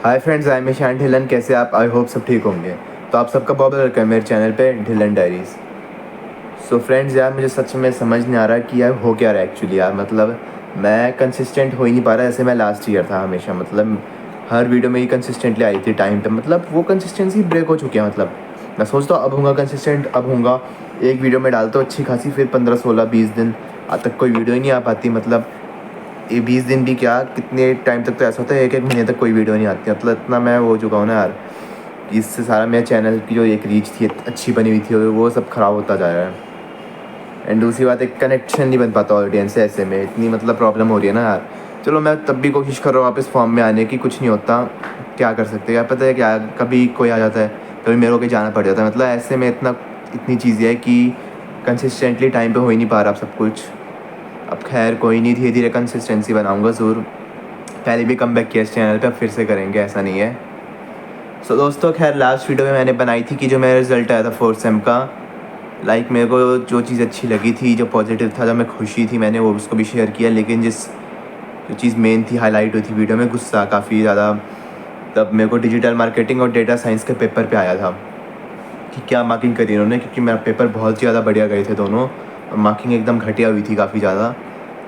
Hi friends, I am Ishaan Dhillon. कैसे आप? I hope सब ठीक होंगे। तो आप सबका बहुत बहुत वेलकम मेरे चैनल पे ढिलन डायरीज़। सो फ्रेंड्स, यार मुझे सच में समझ नहीं आ रहा कि यार हो क्या रहा है एक्चुअली। यार मतलब मैं कंसिस्टेंट हो ही नहीं पा रहा जैसे मैं लास्ट ईयर था हमेशा। मतलब हर वीडियो में ही कंसिस्टेंटली आई थी टाइम पे। मतलब वो कंसिस्टेंसी ब्रेक हो चुकी है। मतलब मैं सोचता हूँ अब होऊंगा कंसिस्टेंट, अब होऊंगा। एक वीडियो में डालता हूँ अच्छी खासी, फिर 15 16 20 दिन आज तक कोई वीडियो ही नहीं आ पाती। मतलब ये 20 दिन भी क्या, कितने टाइम तक तो ऐसा होता है 1 1 महीने तक कोई वीडियो नहीं आती। मतलब इतना मैं हो चुका हूँ ना यार कि इससे सारा मेरे चैनल की जो एक रीच थी अच्छी बनी हुई थी वो सब ख़राब होता जा रहा है। एंड दूसरी बात, एक कनेक्शन नहीं बन पाता ऑडियंस से। ऐसे में इतनी मतलब प्रॉब्लम हो रही है ना यार। चलो मैं तब भी कोशिश कर रहा हूँ वापस फॉर्म में आने की। कुछ नहीं होता, क्या कर सकते हैं। क्या पता है क्या, कभी कोई आ जाता है, कभी मेरे को कहीं जाना पड़ जाता है। मतलब ऐसे में इतनी चीज़ें है कि कंसिस्टेंटली टाइम पे हो ही नहीं पा रहा अब सब कुछ। अब खैर कोई नहीं, धीरे धीरे कंसिस्टेंसी बनाऊँगा ज़रूर। पहले भी कम बैक किया इस चैनल पे, अब फिर से करेंगे, ऐसा नहीं है। सो दोस्तों, खैर लास्ट वीडियो में मैंने बनाई थी कि जो मेरा रिज़ल्ट आया था 4th सेम का, लाइक मेरे को जो चीज़ अच्छी लगी थी, जो पॉजिटिव था, जो मैं खुशी थी, मैंने वो उसको भी शेयर किया। लेकिन जो चीज़ मेन थी, हाईलाइट हुई थी वीडियो में, गुस्सा काफ़ी ज़्यादा तब मेरे को डिजिटल मार्केटिंग और डेटा साइंस के पेपर पे आया था कि क्या मार्किंग करी उन्होंने। क्योंकि मेरा पेपर बहुत ही ज़्यादा बढ़िया गए थे दोनों, और मार्किंग एकदम घटिया हुई थी काफ़ी ज़्यादा।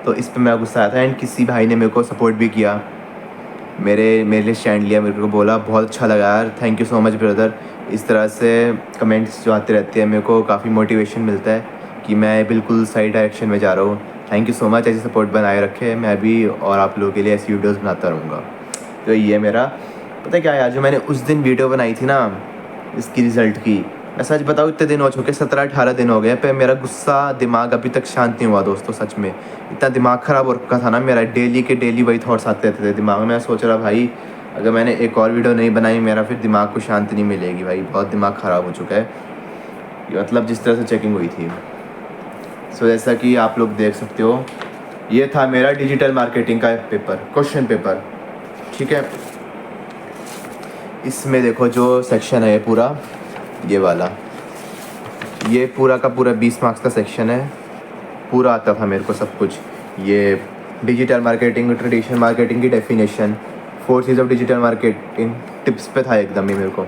तो इस पे मेरा गुस्सा आया था। एंड किसी भाई ने मेरे को सपोर्ट भी किया, मेरे लिए स्टैंड लिया, मेरे को बोला बहुत अच्छा लगा यार, thank you so much brother. इस तरह से कमेंट्स जो आते रहते हैं मेरे को काफ़ी मोटिवेशन मिलता है कि मैं बिल्कुल सही डायरेक्शन में जा रहा हूँ। थैंक यू सो मच, ऐसे सपोर्ट बनाए रखे। मैं भी और आप लोगों के लिए ऐसी वीडियोस बनाता रहूँगा। तो ये मेरा, पता है क्या यार, जो मैंने उस दिन वीडियो बनाई थी ना इसकी रिज़ल्ट की, मैं सच बताऊँ इतने दिन हो चुके, 17 18 दिन हो गए पे मेरा गुस्सा दिमाग अभी तक शांत नहीं हुआ दोस्तों। सच में इतना दिमाग ख़राब हो रखा था ना मेरा, डेली के डेली वही थॉट्स आते रहते थे दिमाग में। मैं सोच रहा भाई अगर मैंने एक और वीडियो नहीं बनाई, मेरा फिर दिमाग को शांति नहीं मिलेगी भाई। बहुत दिमाग ख़राब हो चुका है मतलब जिस तरह से चेकिंग हुई थी। सो जैसा कि आप लोग देख सकते हो, ये था मेरा डिजिटल मार्केटिंग का पेपर, क्वेश्चन पेपर। ठीक है, इसमें देखो जो सेक्शन है ये पूरा, ये वाला, ये पूरा का पूरा 20 मार्क्स का सेक्शन है। पूरा आता था मेरे को सब कुछ। ये डिजिटल मार्केटिंग, ट्रेडिशनल मार्केटिंग की definition, 4 cheese of digital marketing, tips पे था एकदम ही मेरे को।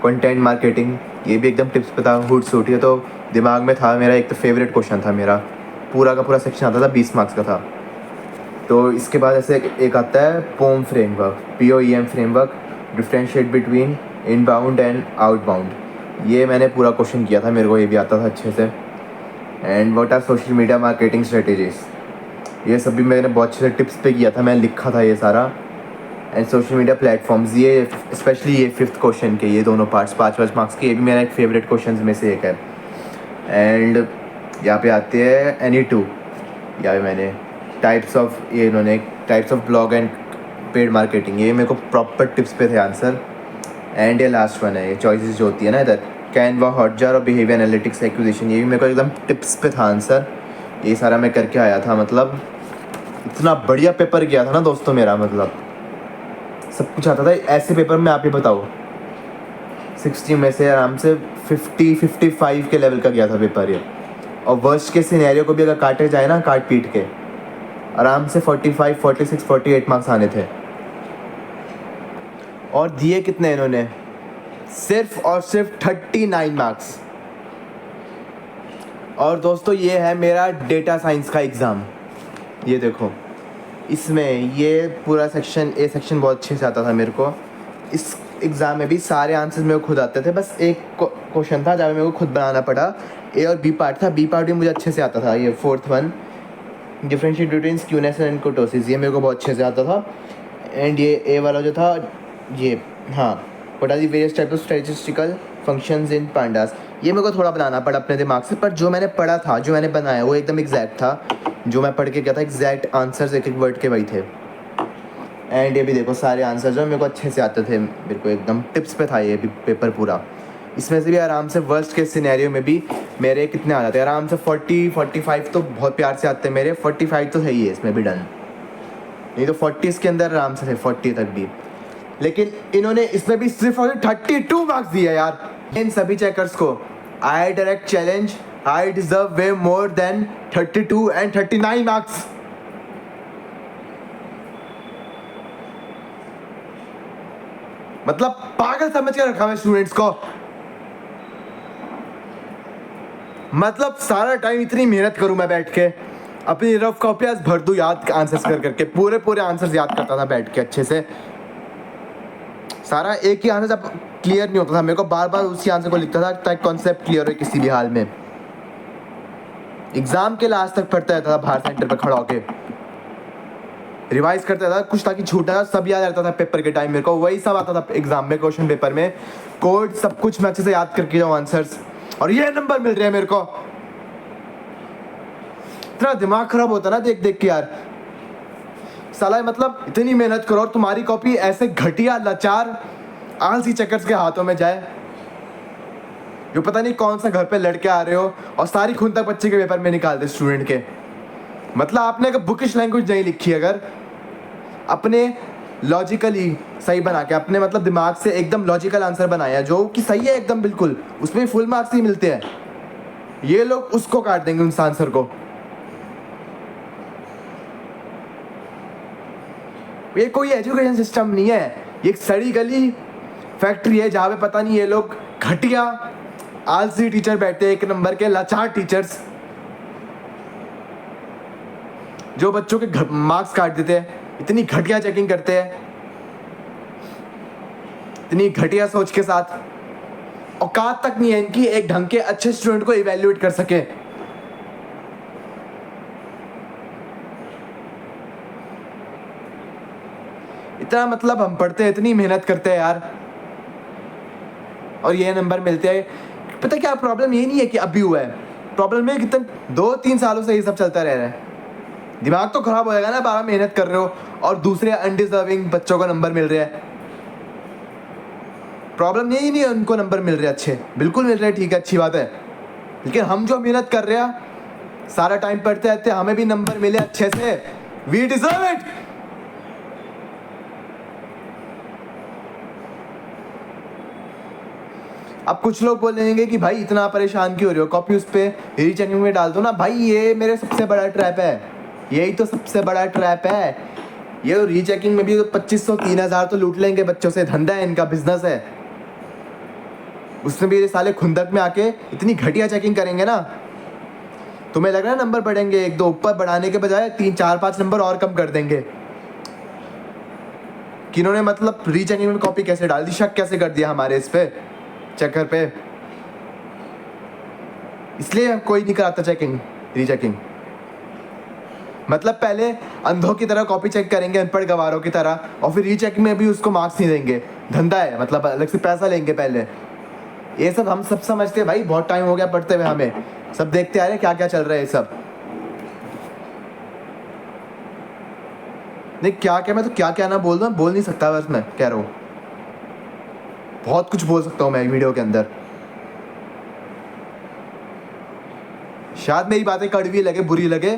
कंटेंट मार्केटिंग, ये भी एकदम टिप्स पे था। हुड सूट, ये तो दिमाग में था मेरा, एक तो फेवरेट क्वेश्चन था मेरा। पूरा का पूरा सेक्शन आता था, 20 मार्क्स का था। तो इसके बाद ऐसे एक आता है poem framework, POEM framework, differentiate between inbound and outbound. ये मैंने पूरा क्वेश्चन किया था, मेरे को ये भी आता था अच्छे से। And what are social media marketing strategies, ये सब भी मैंने बहुत अच्छे से टिप्स पे किया था, मैंने लिखा था ये सारा। एंड सोशल मीडिया प्लेटफॉर्म्स, ये स्पेशली ये 5th क्वेश्चन के ये दोनों पार्ट्स 5 5 मार्क्स के, ये भी मेरा एक फेवरेट क्वेश्चन में से एक है। एंड यहाँ पे आते हैं Any2, यहाँ पे मैंने टाइप्स ऑफ, ये इन्होंने types of blog and paid marketing, ये मेरे को प्रॉपर टिप्स पे थे आंसर। एंड ये लास्ट वन है, ये चॉइसेस जो होती है ना इधर, कैनवा, हॉटजार और बिहेवियर एनालिटिक्स एक्विजिशन, ये भी मेरे को एकदम टिप्स पे था आंसर। ये सारा मैं करके आया था। मतलब इतना बढ़िया पेपर गया था ना दोस्तों मेरा, मतलब सब कुछ आता था। ऐसे पेपर में आप ही बताओ 60 में से आराम से 50 55 के लेवल का गया था पेपर ये। और वर्स्ट के सिनेरियो को भी अगर काटे जाए ना, काट पीट के, आराम से 45 46 48 मार्क्स आने थे। और दिए कितने इन्होंने, सिर्फ और सिर्फ 39 मार्क्स। और दोस्तों ये है मेरा डेटा साइंस का एग्ज़ाम। ये देखो, इसमें ये पूरा सेक्शन, ए सेक्शन बहुत अच्छे से आता था मेरे को। इस एग्ज़ाम में भी सारे आंसर्स मेरे को खुद आते थे, बस एक क्वेश्चन था जहाँ मेरे को खुद बनाना पड़ा। ए और बी पार्ट था, बी पार्ट भी मुझे अच्छे से आता था। ये 4th one, differentiate between skewness and kurtosis, ये मेरे को बहुत अच्छे से आता था। एंड ये ए वाला जो था, ये हाँ, what are the various type of statistical functions in pandas, ये मेरे को थोड़ा बनाना पड़ा अपने दिमाग से। पर जो मैंने पढ़ा था, जो मैंने बनाया, वो एकदम एग्जैक्ट था। जो मैं पढ़ के गया था, एग्जैक्ट आंसर्स एक एक वर्ड के वही थे। एंड ये भी देखो, सारे आंसर जो मेरे को अच्छे से आते थे, मेरे को एकदम टिप्स पे था ये भी पेपर पूरा। इसमें से भी आराम से वर्स्ट के सिनेरियो में भी मेरे कितने आ जाते हैं, आराम से 40 45 तो बहुत प्यार से आते हैं मेरे। 45 तो है ही है इसमें भी डन, नहीं तो 40 के अंदर आराम से थे, 40 तक भी। लेकिन इन्होंने इसमें भी सिर्फ 32 मार्क्स दिए यार इन सभी चेकर्स को। I direct challenge, I deserve way more than 32 and 39 marks. मतलब पागल समझ के रखा है स्टूडेंट्स को। मतलब सारा टाइम इतनी मेहनत करूं मैं बैठ के, अपनी रफ कॉपी आज भर दूं याद आंसर्स कर करके, पूरे पूरे आंसर्स याद करता था बैठ के अच्छे से। सारा एक ही आंसर जब क्लियर नहीं होता था, मेरे को बार बार उसी आंसर को लिखता था ताकि कॉन्सेप्ट क्लियर हो किसी भी हाल में। एग्जाम के लास्ट तक पढ़ता रहता था बाहर सेंटर पर खड़ा होके, रिवाइज करता था कुछ ताकि छूटा था, सब याद रहता था पेपर के टाइम। मेरे को वही सब आता था एग्जाम में, क्वेश्चन पेपर में कोड सब कुछ मैं अच्छे से याद करके जाऊँ आंसर्स, और ये नंबर मिल रहे हैं मेरे को। इतना दिमाग खराब होता ना देख देख के यार। साला मतलब इतनी मेहनत करो और तुम्हारी कॉपी ऐसे घटिया लाचार आलसी चक्कर्स के हाथों में जाए, जो पता नहीं कौन सा घर पे लड़के आ रहे हो और सारी खून तक बच्चे के पेपर में निकाल दे स्टूडेंट के। मतलब आपने अगर बुकिश लैंग्वेज नहीं लिखी, अगर अपने लॉजिकली सही बना के अपने मतलब दिमाग से एकदम लॉजिकल आंसर बनाया जो कि सही है एकदम बिल्कुल, उसमें फुल मार्क्स ही मिलते हैं। ये लोग उसको काट देंगे उस आंसर को। ये कोई एजुकेशन सिस्टम नहीं है, ये एक सड़ी गली फैक्ट्री है जहाँ पे पता नहीं ये लोग घटिया आलसी टीचर बैठे हैं, एक नंबर के लाचार टीचर्स जो बच्चों के मार्क्स काट देते हैं, इतनी घटिया चेकिंग करते हैं, इतनी घटिया सोच के साथ। औकात तक नहीं है इनकी एक ढंग के अच्छे स्टूडेंट को इवेल्युएट कर सके। इतना मतलब हम पढ़ते हैं, इतनी मेहनत करते हैं यार, और ये नंबर मिलते हैं। पता क्या प्रॉब्लम ये नहीं है कि अभी हुआ है, प्रॉब्लम है कितने 2-3 सालों से ये सब चलता रह रहा है। दिमाग तो खराब हो जाएगा ना, बारह मेहनत कर रहे हो और दूसरे अनडिजर्विंग बच्चों को नंबर मिल रहे हैं। प्रॉब्लम यही नहीं है उनको नंबर मिल रहे अच्छे, बिल्कुल मिल रहे, ठीक है, अच्छी बात है, लेकिन हम जो मेहनत कर रहे हैं सारा टाइम पढ़ते रहते हैं, हमें भी नंबर मिले अच्छे से, वी डिजर्व इट। अब कुछ लोग बोलेंगे कि भाई इतना परेशान क्यों हो रहे हो, कॉपी उस पर रीचेकिंग में डाल दो ना। भाई ये मेरे सबसे बड़ा ट्रैप है, यही तो सबसे बड़ा ट्रैप है। ये रीचेकिंग में भी तो 2500-3000 तो लूट लेंगे बच्चों से, धंधा है इनका, बिजनेस है। उसमें भी ये साले खुंदक में आके इतनी घटिया चेकिंग करेंगे ना, तुम्हें लग रहा है नंबर बढ़ेंगे, 1-2 ऊपर बढ़ाने के बजाय 3-4-5 नंबर और कम कर देंगे। कि इन्होंने मतलब रीचेकिंग में कॉपी कैसे डाल दी, शक कैसे कर दिया हमारे इस पे चक्कर पे, इसलिए कोई नहीं कराता चेकिंग रीचेकिंग। मतलब पहले अंधों की तरह कॉपी चेक करेंगे, अनपढ़ गवारों की तरह, और फिर रीचेकिंग में भी उसको मार्क्स नहीं देंगे, धंधा है, मतलब अलग से पैसा लेंगे पहले। ये सब हम सब समझते हैं भाई, बहुत टाइम हो गया पढ़ते हुए, हमें सब देखते आ रहे क्या क्या चल रहा है ये सब। नहीं क्या क्या, मैं तो क्या क्या ना बोल दूँ, बोल नहीं सकता, बस मैं कह रहा हूँ बहुत कुछ बोल सकता हूँ मैं वीडियो के अंदर। शायद मेरी बातें कड़वी लगे, बुरी लगे,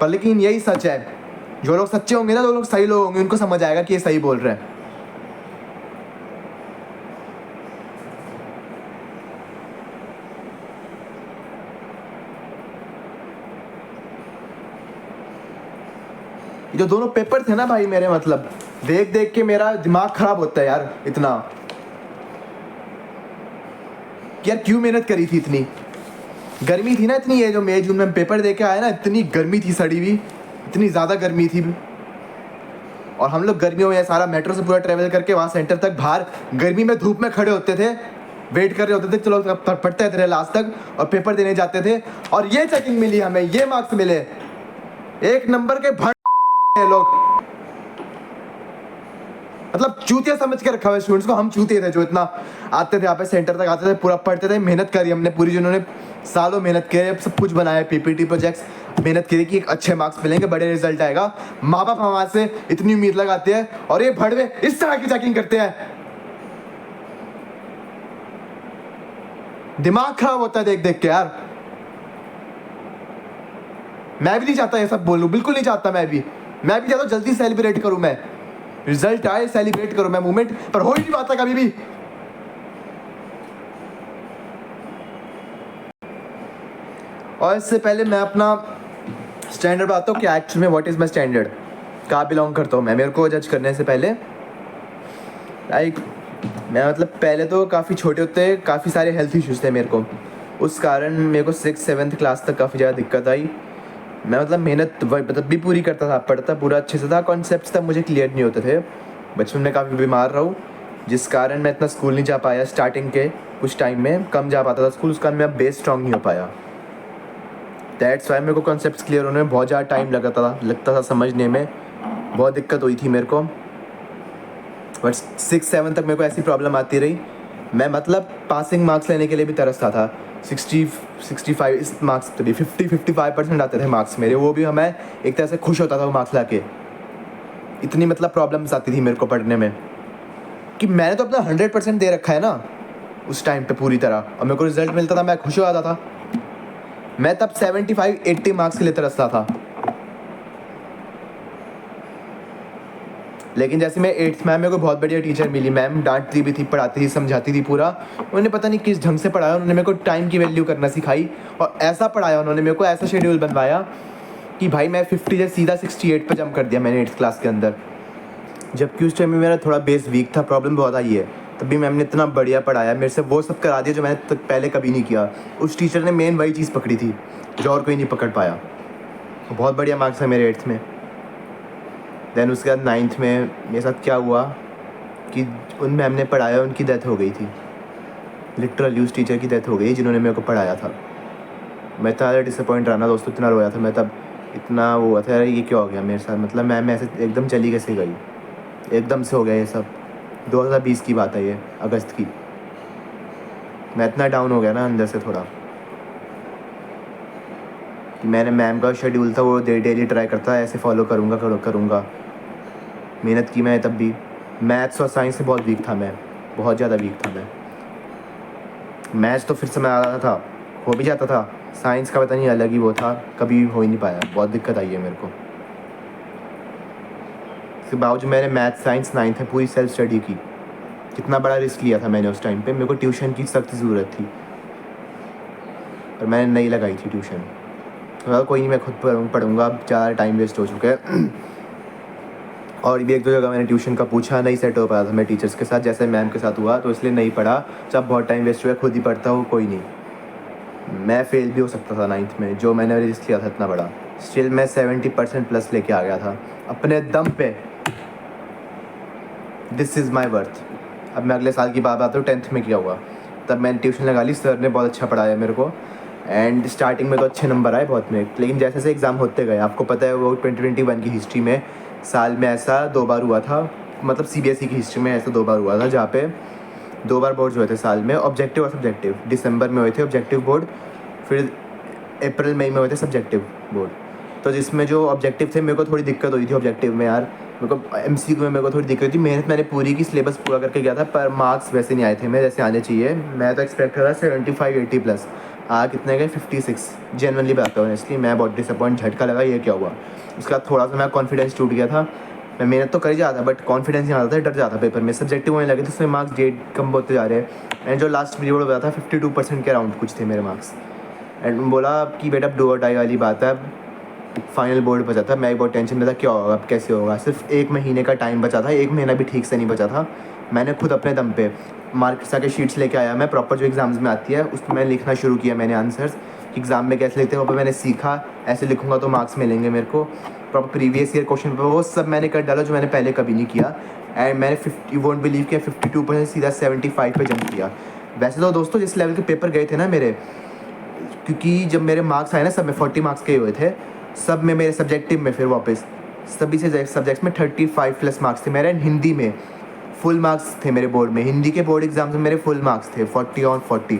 पर लेकिन यही सच है। जो लोग सच्चे होंगे ना, जो लोग सही लोग होंगे, उनको समझ आएगा कि ये सही बोल रहे हैं। जो दोनों पेपर थे ना भाई मेरे, मतलब देख देख के मेरा दिमाग खराब होता है यार, इतना यार क्यों मेहनत करी थी, इतनी गर्मी थी ना, इतनी, ये जो मई जून में पेपर दे के आए ना, इतनी गर्मी थी सड़ी हुई, इतनी ज़्यादा गर्मी थी। और हम लोग गर्मियों में सारा मेट्रो से पूरा ट्रेवल करके वहाँ सेंटर तक बाहर गर्मी में धूप में खड़े होते थे, वेट कर रहे होते थे, चलो पढ़ते थे लास्ट तक और पेपर देने जाते थे, और ये चेकिंग मिली हमें, ये मार्क्स मिले, 1 नंबर के भर लोग। मतलब चूतिया समझ के रखा हुआ स्टूडेंट्स को, हम चूतिए थे जो इतना आते थे यहाँ पे, सेंटर तक आते थे, पूरा पढ़ते थे, मेहनत करी हमने पूरी, जिन्होंने सालों मेहनत किए, सब कुछ बनाया, पीपीटी प्रोजेक्ट्स, मेहनत करी कि एक अच्छे मार्क्स मिलेंगे, बड़े रिजल्ट आएगा। माँ बाप हमारे से इतनी उम्मीद लगाते हैं और ये भड़वे इस तरह की चेकिंग करते हैं। दिमाग खराब होता है देख देख के यार। मैं भी नहीं चाहता ये सब बोलूं, बिल्कुल नहीं चाहता। मैं भी चाहता हूँ जल्दी सेलिब्रेट करूं, मैं रिजल्ट आए सेलिब्रेट करूं मैं मूवमेंट, पर हो ही नहीं पाता कभी भी। और इससे पहले मैं अपना स्टैंडर्ड बताता हूँ कि एक्चुअली में व्हाट इज माई स्टैंडर्ड, कहाँ बिलोंग करता हूँ मैं। मेरे को जज करने से पहले लाइक मैं मतलब पहले तो काफ़ी छोटे होते काफ़ी सारे हेल्थ इश्यूज़ थे मेरे को, उस कारण मेरे को 6th-7th क्लास तक काफ़ी ज़्यादा दिक्कत आई। मैं मतलब मेहनत मतलब भी पूरी करता था, पढ़ता पूरा अच्छे से था, कॉन्सेप्ट्स तब मुझे क्लियर नहीं होते थे। बचपन में काफ़ी बीमार रहा हूँ, जिस कारण मैं इतना स्कूल नहीं जा पाया। स्टार्टिंग के कुछ टाइम में कम जा पाता था स्कूल, उस कारण मेरा बेस स्ट्रॉन्ग नहीं हो पाया। दैट्स वाई मेरे को कॉन्सेप्ट्स क्लियर होने में बहुत ज़्यादा टाइम लगता था समझने में, बहुत दिक्कत हुई थी मेरे को। बट 6-7 तक मेरे को ऐसी प्रॉब्लम आती रही। मैं मतलब पासिंग मार्क्स लेने के लिए भी तरसता था। 60-65 इस मार्क्स तो भी 50-55% आते थे मार्क्स मेरे, वो भी मैं एक तरह से खुश होता था वो मार्क्स लाके। इतनी मतलब प्रॉब्लम्स आती थी मेरे को पढ़ने में कि मैंने तो अपना 100% दे रखा है ना उस टाइम पे पूरी तरह, और मेरे को रिजल्ट मिलता था, मैं खुश हो जाता था। मैं तब 75-80 मार्क्स के लिए तरसता था। लेकिन जैसे मैं 8th में, मेरे को बहुत बढ़िया टीचर मिली। मैम डांटती भी थी, पढ़ाती थी, समझाती थी पूरा। उन्होंने पता नहीं किस ढंग से पढ़ाया, उन्होंने मेरे को टाइम की वैल्यू करना सिखाई, और ऐसा पढ़ाया उन्होंने मेरे को, ऐसा शेड्यूल बनवाया कि भाई मैं 50 से सीधा 68 पे जंप कर दिया मैंने 8th क्लास के अंदर। जबकि उस टाइम में मेरा थोड़ा बेस वीक था, प्रॉब्लम बहुत आई है, तब भी मैम ने इतना बढ़िया पढ़ाया, मेरे से वो सब करा दिया जो मैंने तक पहले कभी नहीं किया। उस टीचर ने मेन वही चीज़ पकड़ी थी जो और कोई नहीं पकड़ पाया। तो बहुत बढ़िया मार्क्स है मेरे 8th में। देन उसके बाद 9th में मेरे साथ क्या हुआ कि उन मैम ने पढ़ाया, उनकी डेथ हो गई थी। लिटरली उस टीचर की डेथ हो गई जिन्होंने मेरे को पढ़ाया था। मैं इतना ज़्यादा डिसअपॉइंट रहा ना दोस्तों, इतना रोया था मैं तब, इतना वो हुआ था यार ये क्या हो गया मेरे साथ। मतलब मैम ऐसे एकदम चली कैसे गई, एकदम से हो गया ये सब। 2020 की बात है ये, अगस्त की। मैं इतना डाउन हो गया ना अंदर से थोड़ा कि मैंने मैम का शेड्यूल था वो डेली ट्राई करता ऐसे फॉलो करूँगा। मेहनत की मैं, तब भी मैथ्स और साइंस से बहुत वीक था मैं, बहुत ज़्यादा वीक था मैं। मैथ्स तो फिर से मैं आ रहा था, हो भी जाता था। साइंस का पता नहीं अलग ही वो था, कभी हो ही नहीं पाया, बहुत दिक्कत आई है मेरे को। इसके बावजूद मैंने मैथ्स साइंस 9th में पूरी सेल्फ स्टडी की। कितना बड़ा रिस्क लिया था मैंने उस टाइम पे, मेरे को ट्यूशन की सख्त ज़रूरत थी, पर मैंने नहीं लगाई थी ट्यूशन। तो कोई नहीं, मैं खुद पढ़ूँगा, अब ज़्यादा टाइम वेस्ट हो चुका है। और भी 1-2 जगह मैंने ट्यूशन का पूछा, नहीं सेट हो पाया था मैं टीचर्स के साथ, जैसे मैम के साथ हुआ, तो इसलिए नहीं पढ़ा। जब बहुत टाइम वेस्ट हुआ, खुद ही पढ़ता हूँ, कोई नहीं। मैं फेल भी हो सकता था 9th में, जो मैंने रिस्क लिया था इतना बड़ा। स्टिल मैं 70% प्लस लेके आ गया था अपने दम पे। This is my worth. अब मैं अगले साल की बात आता हूँ, 10th में क्या हुआ। तब मैंने ट्यूशन लगा ली, सर ने बहुत अच्छा पढ़ाया मेरे को, एंड स्टार्टिंग में तो अच्छे नंबर आए बहुत में, लेकिन जैसे जैसे एग्ज़ाम होते गए, आपको पता है वो 2021 की हिस्ट्री में साल में ऐसा 2 बार हुआ था, मतलब CBSE की हिस्ट्री में ऐसा 2 बार हुआ था, जहाँ पे 2 बार बोर्ड्स हुए थे साल में, ऑब्जेक्टिव और सब्जेक्टिव। दिसंबर में हुए थे ऑब्जेक्टिव बोर्ड, फिर अप्रैल मई में हुए थे सब्जेक्टिव बोर्ड। तो जिसमें जो ऑब्जेक्टिव थे, मेरे को थोड़ी दिक्कत हुई थी ऑब्जेक्टिव में यार। मेरे को MCQ में मेरे को थोड़ी दिक्कत थी। मेहनत मैंने पूरी की, सिलेबस पूरा करके गया था, पर मार्क्स वैसे नहीं आए थे मेरे जैसे आने चाहिए। मैं तो एक्सपेक्ट कर रहा था 75-80 प्लस, आ कितने गए 56। जेनवनली बताता हूँ, इसलिए मैं बहुत डिसअपॉइंट, झटका लगा ये क्या हुआ। उसके बाद थोड़ा सा मेरा कॉन्फिडेंस टूट गया था। मैं मेहनत तो कर ही जाता, बट कॉन्फिडेंस नहीं आता था, डर जाता पेपर में। सब्जेक्टिव होने लगे तो उसमें मार्क्स डेट कम होते जा रहे हैं, एंड जो लास्ट पीरियड हुआ था 52% के अराउंड कुछ थे मेरे मार्क्स। एंड बोला कि बेटा डू और डाई वाली बात है, अब फाइनल बोर्ड बचा था। मैं बहुत टेंशन में था, क्या होगा अब, कैसे होगा। सिर्फ 1 महीने का टाइम बचा था, 1 महीना भी ठीक से नहीं बचा था। मैंने खुद अपने दम पे मार्क्स के शीट्स लेके आया मैं, प्रॉपर जो एग्ज़ाम्स में आती है उसमें मैंने लिखना शुरू किया मैंने आंसर्स, एग्ज़ाम में कैसे लिखते हैं वो पर मैंने सीखा। ऐसे लिखूँगा तो मार्क्स मिलेंगे मेरे को। Proper previous year question paper वो सब मैंने कर डाला जो मैंने पहले कभी नहीं किया, एंड मैंने 50, यू वोंट बिलीव किया, 52% सीधा 75 पे जंप किया। वैसे तो दोस्तों जिस लेवल के पेपर गए थे ना मेरे, क्योंकि जब मेरे मार्क्स आए ना, सब में 40 मार्क्स के हुए थे, सब में मेरे सब्जेक्टिव में, फिर वापस सभी से सब्जेक्ट्स में 35 प्लस मार्क्स थे मेरे। हिंदी में फुल मार्क्स थे मेरे बोर्ड में, हिंदी के बोर्ड एग्जाम्स में मेरे फुल मार्क्स थे 40 और 40।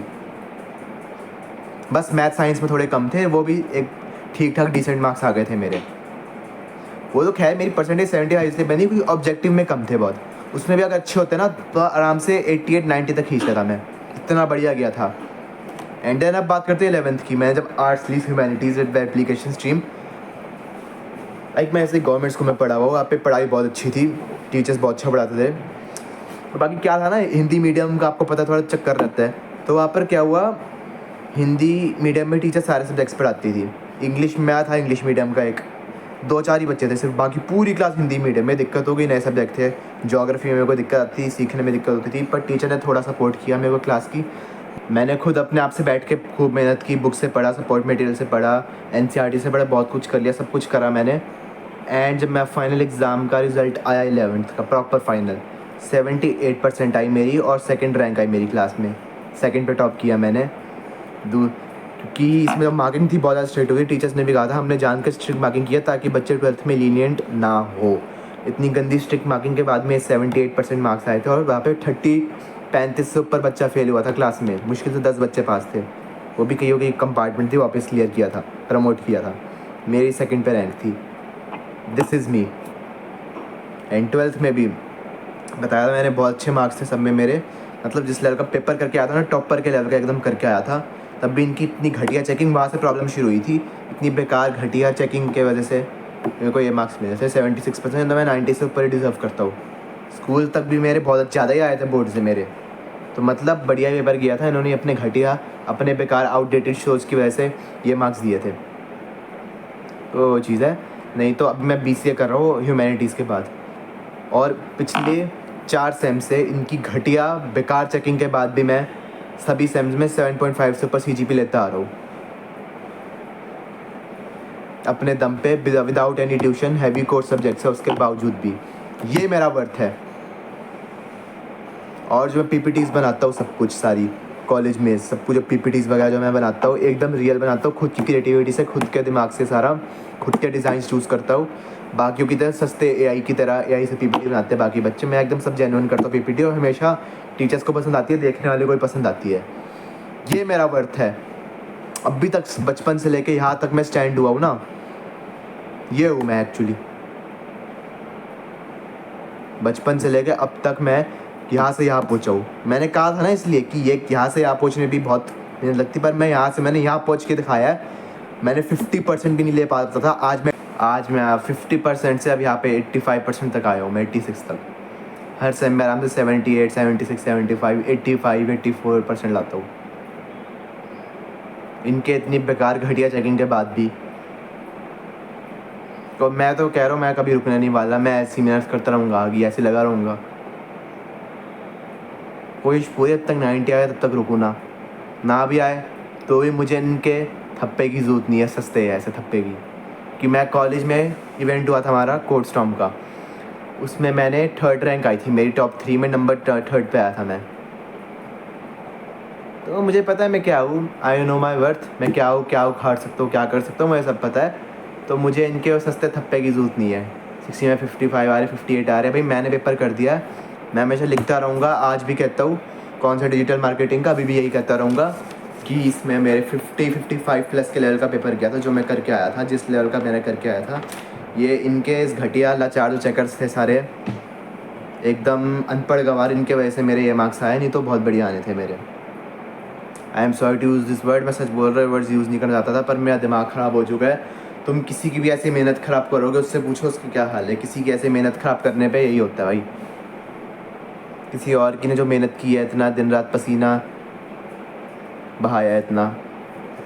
बस मैथ साइंस में थोड़े कम थे, वो भी एक ठीक ठाक डिसेंट मार्क्स आ गए थे मेरे। वो तो खैर मेरी परसेंटेज 75 इसलिए बनी क्योंकि ऑब्जेक्टिव में कम थे बहुत, उसमें भी अगर अच्छे होते ना तो आराम से 88-90 तक खींच लेता मैं, इतना बढ़िया गया था। एंड देन अब बात करते हैं 11th की। मैंने जब आर्ट्स ली, humanities with application stream, like मैं ऐसे गवर्नमेंट स्कूल में पढ़ा हुआ, वहाँ पे पढ़ाई बहुत अच्छी थी, टीचर्स बहुत अच्छा पढ़ाते थे। और बाकी क्या था ना, हिंदी मीडियम का आपको पता थोड़ा चक्कर रहता है, तो वहाँ पर क्या हुआ, हिंदी मीडियम में टीचर सारे सब्जेक्ट्स पढ़ाती थी। इंग्लिश में था इंग्लिश मीडियम का एक, 2-4 ही बच्चे थे सिर्फ, बाकी पूरी क्लास हिंदी मीडियम में। दिक्कत हो गई, नए सब्जेक्ट थे, ज्योग्राफी में मेरे को दिक्कत आती थी, सीखने में दिक्कत होती थी, पर टीचर ने थोड़ा सपोर्ट किया मेरे को क्लास की। मैंने खुद अपने आप से बैठ के खूब मेहनत की, बुक से पढ़ा, सपोर्ट मटेरियल से पढ़ा, एनसीईआरटी से पढ़ा, बहुत कुछ कर लिया, सब कुछ करा मैंने। एंड जब मैं फाइनल एग्ज़ाम का रिज़ल्ट आया 11th का प्रॉपर फाइनल, 78% आई मेरी और सेकंड रैंक आई मेरी क्लास में, सेकंड पे टॉप किया मैंने। क्योंकि इसमें जो मार्किंग थी बहुत ज़्यादा स्ट्रिक्ट हो गई, टीचर्स ने भी कहा था हमने जानकर स्ट्रिक्ट मार्किंग किया ताकि बच्चे 12th में लीनियंट ना हो। इतनी गंदी स्ट्रिक्ट मार्किंग के बाद में 78% मार्क्स आए थे और वहाँ पे 35 से ऊपर बच्चा फेल हुआ था क्लास में, मुश्किल से 10 बच्चे पास थे, वो भी कईयों की कंपार्टमेंट थी, वापस क्लियर किया था, प्रमोट किया था, मेरी सेकंड पे रैंक थी। This is me. And 12th में भी बताया था मैंने, बहुत अच्छे मार्क्स थे सब में मेरे, मतलब जिस लेवल का पेपर करके आया था ना, टॉपर के लेवल का एकदम करके आया था। तब भी इनकी इतनी घटिया चेकिंग, वहाँ से प्रॉब्लम शुरू हुई थी, इतनी बेकार घटिया चेकिंग के वजह से मेरे को ये मार्क्स मिले थे 76%। तो मैं 90 से ऊपर ही डिज़र्व करता हूँ। स्कूल तक भी मेरे बहुत ज़्यादा ही आए थे बोर्ड से मेरे, तो मतलब बढ़िया पेपर किया था। इन्होंने अपने घटिया, अपने बेकार आउटडेटेड शोज़ की वजह से ये मार्क्स दिए थे, तो वो चीज़ है। नहीं तो अब मैं BCA कर रहा हूँ ह्यूमैनिटीज़ के बाद, और पिछले 4 सेम से इनकी घटिया बेकार चेकिंग के बाद भी मैं सभी सेम्स में 7.5 से ऊपर CGP लेता आ रहा हूँ अपने दम पे, without any tuition, heavy course subjects है उसके बावजूद भी। ये मेरा वर्थ है। और जो मैं PPTs बनाता हूँ सब कुछ, सारी कॉलेज में सब कुछ जो PPTs वगैरह जो मैं बनाता हूँ एकदम रियल बनाता हूँ, खुद की क्रिएटिविटी से, खुद के दिमाग से, सारा खुद के डिज़ाइन चूज़ करता हूँ। बाकियों की तरह सस्ते AI की तरह AI से PPT बनाते हैं बाकी बच्चे, मैं एकदम सब जेन्युइन करता हूँ PPT, और हमेशा टीचर्स को पसंद आती है, देखने वाले को भी पसंद आती है। ये मेरा वर्थ है। अभी तक बचपन से लेके यहाँ तक मैं स्टैंड हुआ हूँ ना, ये हूँ मैं एक्चुअली। बचपन से लेके अब तक मैं यहाँ से यहाँ पहुँचा हूँ। मैंने कहा था ना इसलिए कि ये यहाँ से यहाँ पहुँचने में भी बहुत मेहनत लगती, पर मैं मैंने यहाँ पहुँच के दिखाया है। मैंने 50% भी नहीं ले पाता था, आज मैं 50% से अब यहाँ पे 85% तक आया हूँ मैं, 86 तक। हर सेम में आराम से 78, 76, 75, 85, 84% लाता हूँ, इनके इतनी बेकार घटिया चेकिंग के बाद भी। तो मैं तो कह रहा हूँ मैं कभी रुकने नहीं वाला, मैं ऐसी मेहनत करता रहूँगा, आगे ऐसे लगा रहूँगा। कोशिश पूरी हद तक 90 आए तब तक रुकूँ ना भी आए तो भी मुझे इनके थप्पे की ज़रूरत नहीं है, सस्ते है ऐसे थप्पे की। कि मैं कॉलेज में इवेंट हुआ था हमारा कोड स्टॉर्म का, उसमें मैंने 3rd रैंक आई थी मेरी, टॉप 3 में नंबर 3rd पे आया था मैं। तो मुझे पता है मैं क्या हूँ, आई नो माई वर्थ, मैं क्या हूँ, क्या उखाड़ सकता हूँ, क्या कर सकता हूँ, मुझे सब पता है। तो मुझे इनके वो सस्ते थप्पे की ज़रूरत नहीं है। 60 में 55 आ रहे, 58 आ रहे, भाई मैंने पेपर कर दिया, मैं हमेशा लिखता रहूँगा। आज भी कहता हूँ कौन सा डिजिटल मार्केटिंग का, अभी भी यही कहता रहूँगा कि इसमें मेरे 55 प्लस के लेवल का पेपर किया था, जो मैं करके आया था, जिस लेवल का मैंने करके आया था। ये इनके इस घटिया लाचार जो चेकर्स थे सारे, एकदम अनपढ़ गंवार, इनके वजह से मेरे ये मार्क्स आए, नहीं तो बहुत बढ़िया आने थे मेरे। I am sorry to use this word, मैं सच बोल रहा हूँ, वर्ड्स यूज़ नहीं करना चाहता था, पर मेरा दिमाग ख़राब हो चुका है। तुम किसी की भी ऐसी मेहनत ख़राब करोगे, उससे पूछो उसकी क्या हाल है। किसी की ऐसे मेहनत ख़राब करने पे यही होता है भाई। किसी और की ने जो मेहनत की है, इतना दिन रात पसीना बहाया है, इतना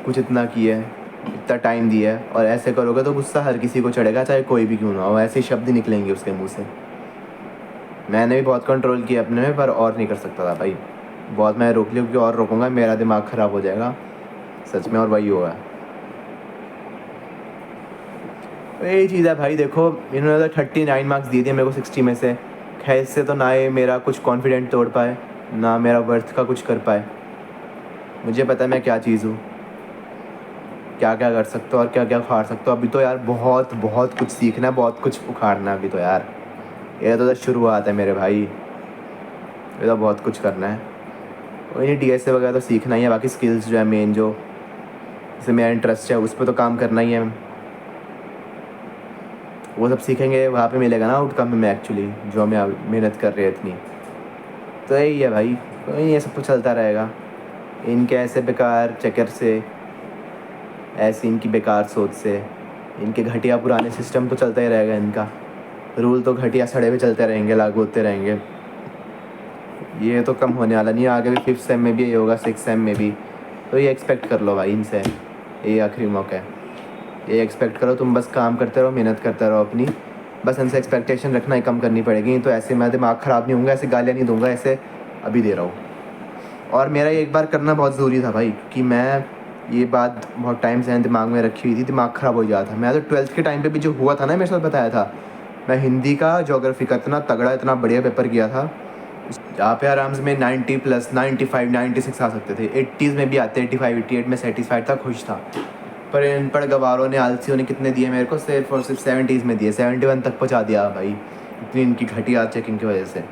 कुछ इतना किया है, इतना टाइम दिया है, और ऐसे करोगे तो गुस्सा हर किसी को चढ़ेगा, चाहे कोई भी क्यों ना हो। ऐसे शब्द निकलेंगे उसके मुँह से। मैंने भी बहुत कंट्रोल किया अपने में, पर और नहीं कर सकता था भाई, बहुत मैं रोक लिया, क्योंकि और रोकूंगा मेरा दिमाग ख़राब हो जाएगा सच में, और वही होगा। यही चीज़ है भाई। देखो इन्होंने तो 39 मार्क्स दिए थे मेरे को 60 में से। खैर इससे तो ना ये मेरा कुछ कॉन्फिडेंट तोड़ पाए, ना मेरा वर्थ का कुछ कर पाए। मुझे पता है मैं क्या चीज़ हूँ, क्या क्या कर सकता हूँ और क्या क्या उखाड़ सकता हूँ। अभी तो यार बहुत बहुत कुछ सीखना है, बहुत कुछ उखाड़ना है अभी तो यार। ये तो शुरुआत है मेरे भाई, ये तो बहुत कुछ करना है। और ये DSA वगैरह तो सीखना ही है, बाकी स्किल्स जो है मेन, जो जैसे मेरा इंटरेस्ट है उस पर तो काम करना ही है, वो सब सीखेंगे, वहाँ पे मिलेगा ना आउटकम में एक्चुअली, जो हमें मेहनत कर रहे हैं इतनी। तो यही है भाई, तो ये सब कुछ चलता रहेगा। इनके ऐसे बेकार चक्कर से, ऐसी इनकी बेकार सोच से, इनके घटिया पुराने सिस्टम तो चलता ही रहेगा। इनका रूल तो घटिया सड़े हुए चलते रहेंगे, लागू होते रहेंगे। ये तो कम होने वाला नहीं है, आगे भी 5th सेम में भी ये होगा, 6th सेम में भी। तो ये एक्सपेक्ट कर लो भाई इनसे, ये आखिरी मौका है। ये एक्सपेक्ट करो, तुम बस काम करते रहो, मेहनत करते रहो अपनी, बस इनसे एक्सपेक्टेशन रखना ही कम करनी पड़ेगी। तो ऐसे मैं दिमाग ख़राब नहीं होऊंगा, ऐसे गालियाँ नहीं दूंगा ऐसे अभी दे रहा हूँ। और मेरा ये एक बार करना बहुत ज़रूरी था भाई, क्योंकि मैं ये बात बहुत टाइम से दिमाग में रखी हुई थी, दिमाग ख़राब हो जाता था। मैं तो 12th के टाइम पे भी जो हुआ था ना, मेरे साथ बताया था, मैं हिंदी का ज्योग्राफी का इतना तगड़ा इतना बढ़िया पेपर किया था, जहाँ पे आराम से मैं 90+, 95, 96 आ सकते थे। 80s में भी आते, 85, 88 में सेटिस्फाइड था, खुश था। पर इन पढ़ गवारों ने, आलसियों ने कितने दिए मेरे को, सिर्फ और सिर्फ 70s में दिए, 71 तक पहुँचा दिया भाई, इतनी इनकी घटिया चेकिंग की वजह से।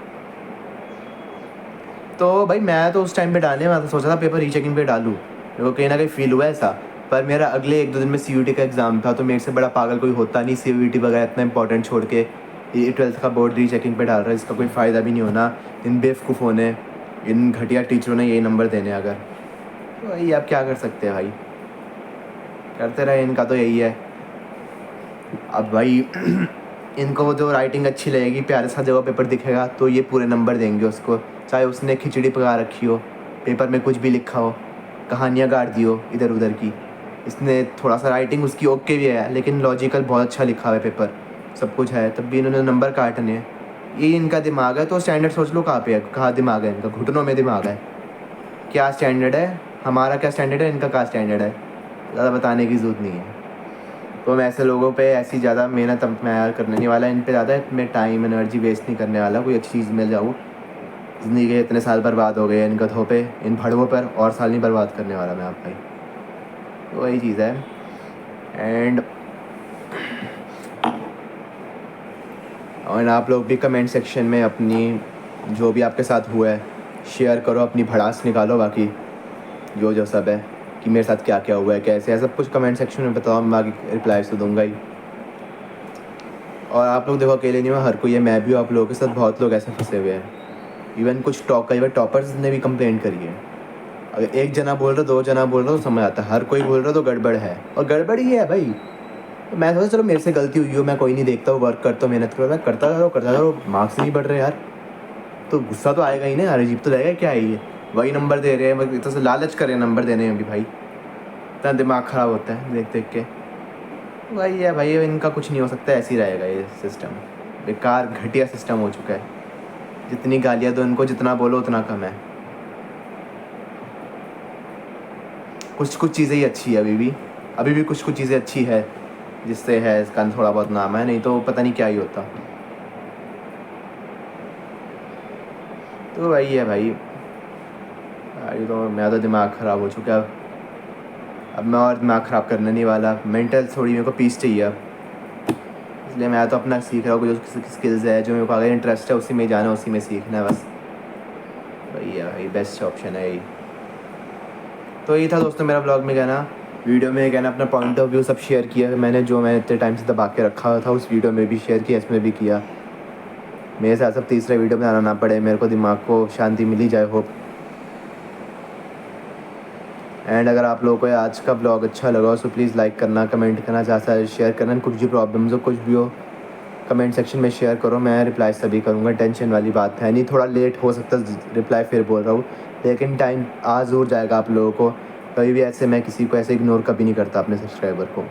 तो भाई मैं तो उस टाइम पे डालने वाला था, सोचा था पेपर रीचेकिंग पे डालूँ, मेरे को कहीं ना कहीं फील हुआ ऐसा। पर मेरा अगले 1-2 दिन में CUET का एग्ज़ाम था, तो मेरे से बड़ा पागल कोई होता नहीं CUET वगैरह इतना इंपॉर्टेंट छोड़ के ये 12th का बोर्ड रीचेकिंग पे डाल रहा है, इसका कोई फ़ायदा भी नहीं होना। इन बेवकूफ़ों ने, इन घटिया टीचरों ने यही नंबर देने अगर, तो वही आप क्या कर सकते हैं भाई, करते रहे, इनका तो यही है। अब भाई इनको वो जो राइटिंग अच्छी लगेगी, प्यारे सा जगह पेपर दिखेगा, तो ये पूरे नंबर देंगे उसको, चाहे उसने खिचड़ी पका रखी हो, पेपर में कुछ भी लिखा हो, कहानियाँ गाड़ दी हो इधर उधर की, इसने थोड़ा सा राइटिंग उसकी ओके भी है, लेकिन लॉजिकल बहुत अच्छा लिखा हुआ है पेपर, सब कुछ है, तब भी इन्होंने नंबर काटने हैं। ये इनका दिमाग है। तो स्टैंडर्ड सोच लो कहाँ पे है, कहाँ दिमाग है इनका, घुटनों में दिमाग है। क्या स्टैंडर्ड है हमारा, क्या स्टैंडर्ड है इनका, क्या स्टैंडर्ड है, ज़्यादा बताने की ज़रूरत नहीं है। तो मैं ऐसे लोगों पे ऐसी ज़्यादा मेहनत अब मैं यार करने नहीं वाला, इन पे ज़्यादा मैं टाइम एनर्जी वेस्ट नहीं करने वाला, कोई अच्छी चीज़ मिल जाऊँ। ज़िंदगी के इतने साल बर्बाद हो गए इन गधों पे, इन भड़वों पर, और साल नहीं बर्बाद करने वाला मैं आप भाई। तो वही चीज़ है। एंड और आप लोग भी कमेंट सेक्शन में अपनी जो भी आपके साथ हुआ है शेयर करो, अपनी भड़ास निकालो, बाकी जो सब है कि मेरे साथ क्या क्या हुआ है, कैसे है, सब कुछ कमेंट सेक्शन में बताओ, मैं बाकी रिप्लाईज तो दूंगा ही। और आप लोग देखो अकेले नहीं हो, हर कोई है, मैं भी हूँ, आप लोगों के साथ बहुत लोग ऐसे फंसे हुए हैं। इवन कुछ कई बार टॉपर्स ने भी कंप्लेंट करी है। अगर एक जना बोल रहा, 2 जना बोल रहा तो समझ आता है, हर कोई बोल रहा तो गड़बड़ है, और गड़बड़ ही है भाई। तो मैं सोचा चलो मेरे से गलती हुई हो, मैं कोई नहीं देखता हूँ, वर्क करता हूँ, मेहनत करो, मैं करता रहो, मार्क्स नहीं बढ़ रहे यार, तो गुस्सा तो आएगा ही ना यार, अजीब तो लगेगा क्या है ये, वही नंबर दे रहे हैं, इतना से लालच कर रहे हैं नंबर देने में भी भाई, इतना दिमाग ख़राब होता है देख देख के। वही है भाई, इनका कुछ नहीं हो सकता, ऐसे ही रहेगा ये सिस्टम, बेकार घटिया सिस्टम हो चुका है। जितनी गालियाँ दो इनको, जितना बोलो उतना कम है। कुछ चीज़ें ही अच्छी है अभी भी कुछ चीज़ें अच्छी है, जिससे है इसका थोड़ा बहुत नाम है, नहीं तो पता नहीं क्या ही होता। तो वही है भाई, तो मेरा तो दिमाग ख़राब हो चुका है, अब मैं और दिमाग ख़राब करने नहीं वाला, मेंटल थोड़ी मेरे को पीस चाहिए अब, इसलिए मैं तो अपना सीख रहा हूँ, जो स्किल्स है, जो मेरे को अगर इंटरेस्ट है उसी में जाना, उसी में सीखना है बस, वही है भाई, बेस्ट ऑप्शन है यही। तो यही था दोस्तों मेरा ब्लॉग में कहना, वीडियो में कहना, अपना पॉइंट ऑफ व्यू सब शेयर किया मैंने, जो मैंने इतने टाइम से दबा के रखा था उस वीडियो में भी शेयर किया, इसमें भी किया। मेरे साथ सब तीसरा वीडियो बनाना ना पड़े, मेरे को दिमाग को शांति मिली जाए, होप। एंड अगर आप लोगों को आज का ब्लॉग अच्छा लगा हो तो प्लीज़ लाइक करना, कमेंट करना, ज़्यादा शेयर करना, कुछ भी प्रॉब्लम्स हो, कुछ भी हो कमेंट सेक्शन में शेयर करो, मैं रिप्लाई सभी करूँगा, टेंशन वाली बात है नहीं। थोड़ा लेट हो सकता है रिप्लाई, फिर बोल रहा हूँ, लेकिन टाइम आ ज़रूर जाएगा आप लोगों को। कभी भी ऐसे मैं किसी को ऐसे इग्नोर कभी नहीं करता अपने सब्सक्राइबर को।